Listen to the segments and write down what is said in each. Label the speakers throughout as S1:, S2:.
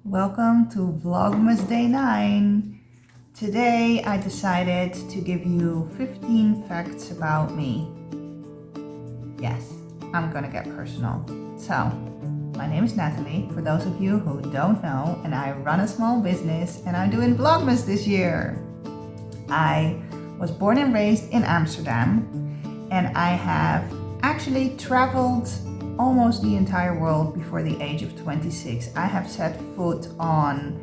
S1: Welcome to Vlogmas Day 9. Today I decided to give you 15 facts about me. Yes, I'm gonna get personal. So, my name is Natalie, for those of you who don't know, and I run a small business and I'm doing Vlogmas this year. I was born and raised in Amsterdam and I have actually traveled almost the entire world before the age of 26. I have set foot on,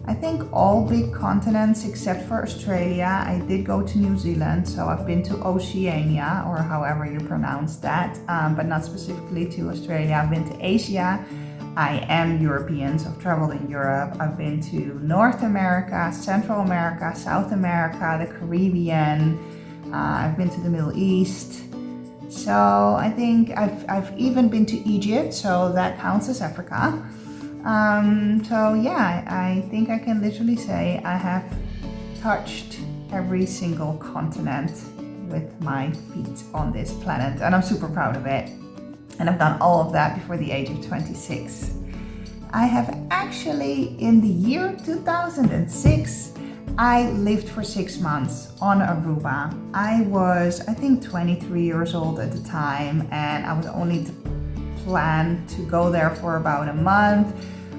S1: I think, all big continents except for Australia. I did go to New Zealand, so I've been to Oceania, or however you pronounce that, but not specifically to Australia. I've been to Asia. I am European, so I've traveled in Europe. I've been to North America, Central America, South America, the Caribbean. I've been to the Middle East. So I think I've even been to Egypt, so that counts as Africa. So yeah, I think I can literally say I have touched every single continent with my feet on this planet, and I'm super proud of it. And I've done all of that before the age of 26. I have actually, in the year 2006, I lived for 6 months on Aruba. I was, I think, 23 years old at the time, and I was only planned to go there for about a month.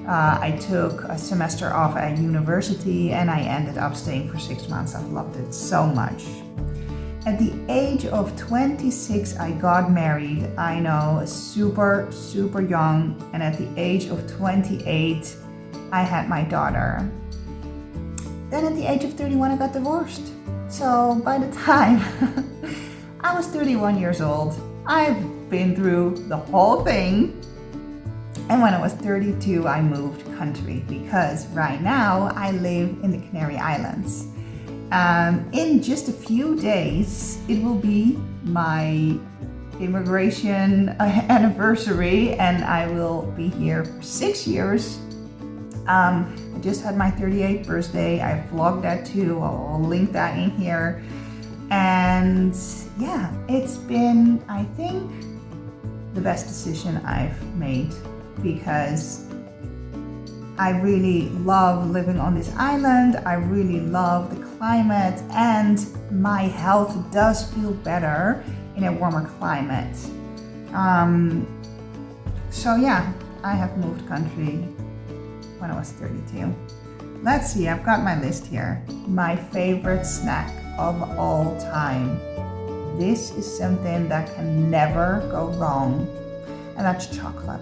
S1: I took a semester off at university and I ended up staying for 6 months. I've loved it so much. At the age of 26, I got married. I know, super, super young. And at the age of 28, I had my daughter. Then at the age of 31, I got divorced. So by the time I was 31 years old, I've been through the whole thing. And when I was 32, I moved country because right now I live in the Canary Islands. In just a few days, it will be my immigration anniversary and I will be here for 6 years. I just had my 38th birthday. I vlogged that too. I'll link that in here. And yeah, it's been, I think, the best decision I've made because I really love living on this island. I really love the climate and my health does feel better in a warmer climate. So yeah, I have moved country when I was 32. Let's see, I've got my list here. My favorite snack of all time. This is something that can never go wrong, and that's chocolate.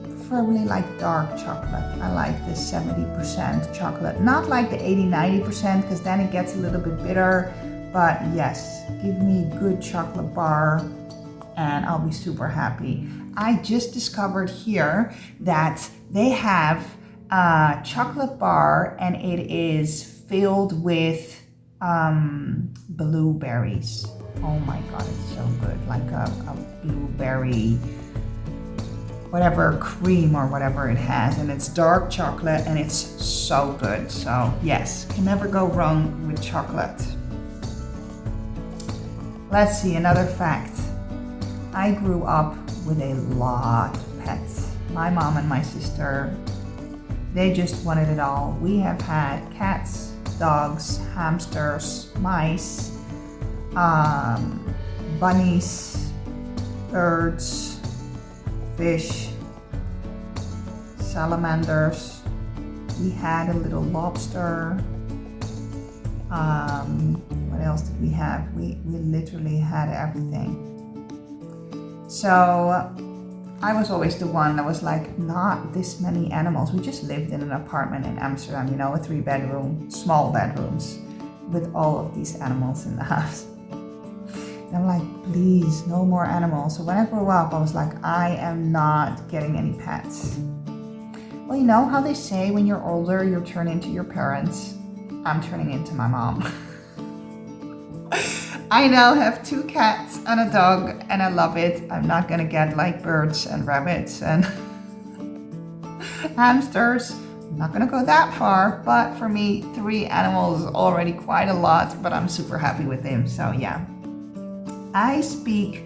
S1: Preferably like dark chocolate. I like the 70% chocolate, not like the 80-90% because then it gets a little bit bitter, but yes, give me a good chocolate bar and I'll be super happy. I just discovered here that they have a chocolate bar and it is filled with blueberries. Oh my god, it's so good. Like a blueberry, whatever cream or whatever it has, and it's dark chocolate and it's so good. So yes, can never go wrong with chocolate. Let's see, another fact. I grew up with a lot of pets. My mom and my sister, they just wanted it all. We have had cats, dogs, hamsters, mice, bunnies, birds, fish, salamanders. We had a little lobster. What else did we have? We literally had everything. So I was always the one that was like, not this many animals. We just lived in an apartment in Amsterdam, you know, a 3-bedroom, small bedrooms with all of these animals in the house. And I'm like, please, no more animals. So when I grew up, I was like, I am not getting any pets. Well, you know how they say when you're older, you turn into your parents. I'm turning into my mom. I now have 2 cats and a dog and I love it. I'm not gonna get like birds and rabbits and hamsters. I'm not gonna go that far, but for me, 3 animals is already quite a lot, but I'm super happy with them, so yeah. I speak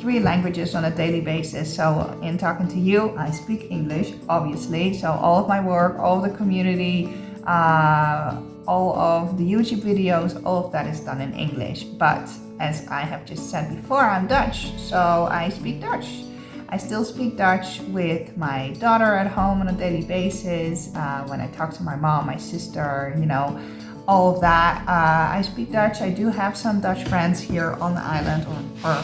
S1: 3 languages on a daily basis. So in talking to you, I speak English, obviously. So all of my work, all of the community, all of the YouTube videos, all of that is done in English. But as I have just said before, I'm Dutch, so I speak Dutch. I still speak Dutch with my daughter at home on a daily basis. When I talk to my mom, my sister, you know, all of that. I speak Dutch. I do have some Dutch friends here on the island, or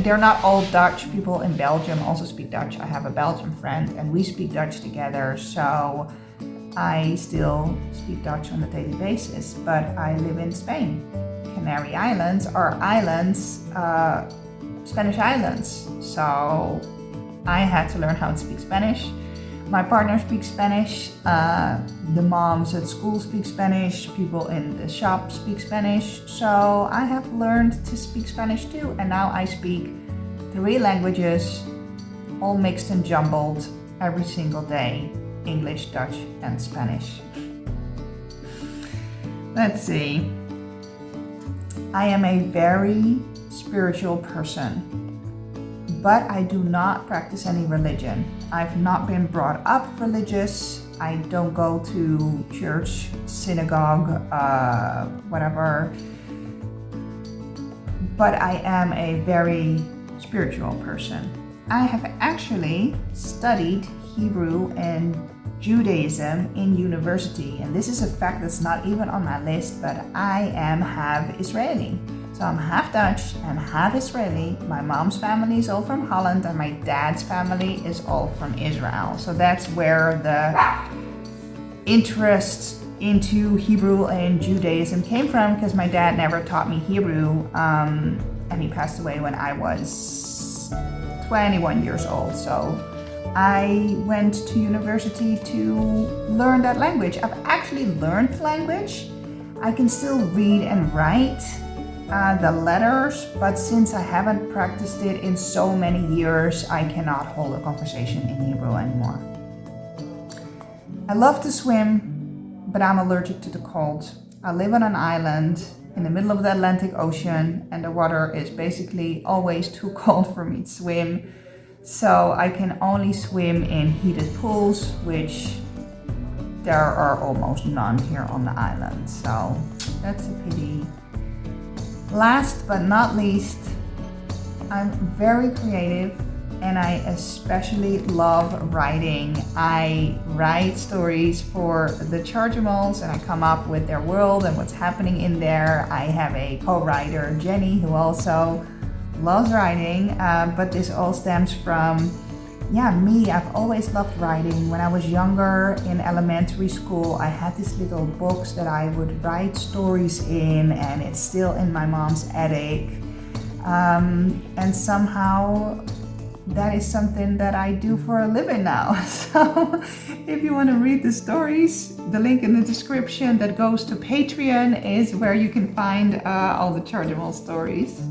S1: they're not all Dutch. People in Belgium also speak Dutch. I have a Belgian friend and we speak Dutch together. So I still speak Dutch on a daily basis, but I live in Spain. Canary Islands are islands, Spanish islands. So I had to learn how to speak Spanish. My partner speaks Spanish, the moms at school speak Spanish, people in the shop speak Spanish. So I have learned to speak Spanish too, and now I speak 3 languages, all mixed and jumbled every single day: English, Dutch, and Spanish. Let's see. I am a very spiritual person, but I do not practice any religion. I've not been brought up religious. I don't go to church, synagogue, whatever. But I am a very spiritual person. I have actually studied Hebrew and Judaism in university, and this is a fact that's not even on my list, but I am half Israeli. So I'm half Dutch and half Israeli. My mom's family is all from Holland and my dad's family is all from Israel. So that's where the interest into Hebrew and Judaism came from, because my dad never taught me Hebrew, and he passed away when I was 21 years old. So I went to university to learn that language. I've actually learned the language. I can still read and write the letters, but since I haven't practiced it in so many years, I cannot hold a conversation in Hebrew anymore. I love to swim, but I'm allergic to the cold. I live on an island in the middle of the Atlantic Ocean, and the water is basically always too cold for me to swim. So I can only swim in heated pools, which there are almost none here on the island. So that's a pity. Last but not least, I'm very creative and I especially love writing. I write stories for the Chargimals and I come up with their world and what's happening in there. I have a co-writer, Jenny, who also loves writing, but this all stems from me. I've always loved writing. When I was younger in elementary school, I had these little books that I would write stories in, and it's still in my mom's attic. And somehow that is something that I do for a living now. So if you want to read the stories, the link in the description that goes to Patreon is where you can find all the Chargieville stories.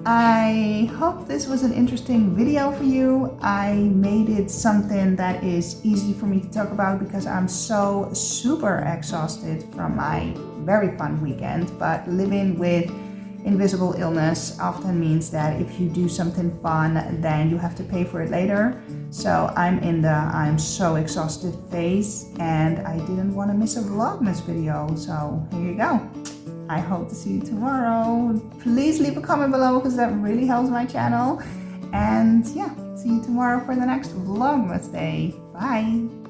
S1: I hope this was an interesting video for you. I made it something that is easy for me to talk about because I'm so super exhausted from my very fun weekend. But living with invisible illness often means that if you do something fun, then you have to pay for it later. So I'm in the I'm so exhausted phase, and I didn't want to miss a Vlogmas video. So here you go. I hope to see you tomorrow. Please leave a comment below because that really helps my channel. And yeah, see you tomorrow for the next Vlogmas day. Bye.